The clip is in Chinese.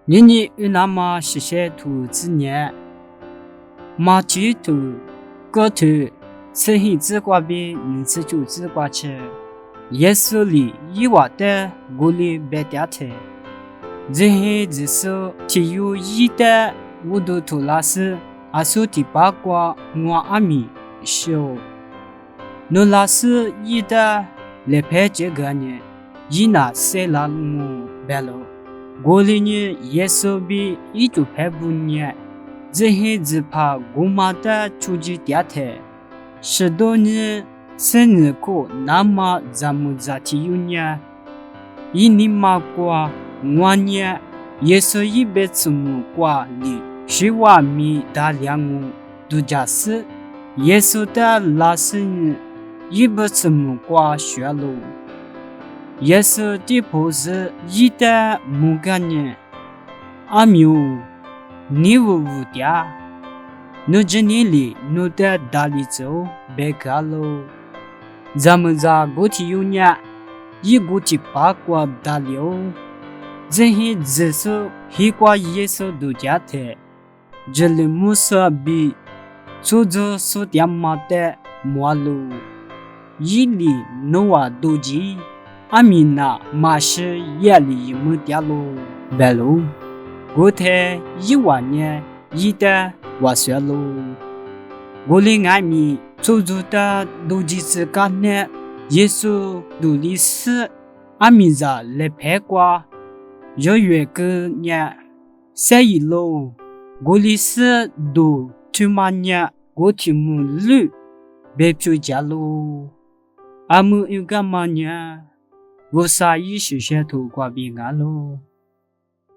年年有那么些些兔子年，马鸡兔、狗兔，吃黑子瓜比你吃猪子瓜吃。耶稣里一瓦的锅里白掉菜，这黑子手只有一的五度图拉斯，阿苏第八瓜我阿米修，努拉斯一的来拍这个呢，一拿塞拉姆白喽。锅里呢，耶稣比一组排骨呢，这黑子怕姑妈的出去掉菜，十多年生日过那么咱们在体有呢，一年嘛过我呢，耶稣一辈子么过里，许瓦米大量我度假是耶稣的拉生日一辈子么过学路。耶稣的菩萨一代木干呢，阿苗你无的，侬这年里侬的大力走别个喽，咱们在过去有呢，一过去八卦大了，这些只是黑瓜耶稣度假的，这里木设比出租所点嘛的马路，一里侬话度基。阿米娜马是夜里一木掉喽，白喽，我太一万年一的瓦雪喽，我的阿米出租的路几次干呢，耶稣路里是阿米在来拍瓜，有月个呢，三一喽，我里是路去嘛呢，我去木路，别出家喽，阿木有干嘛呢？我啥意思些土瓜饼干喽？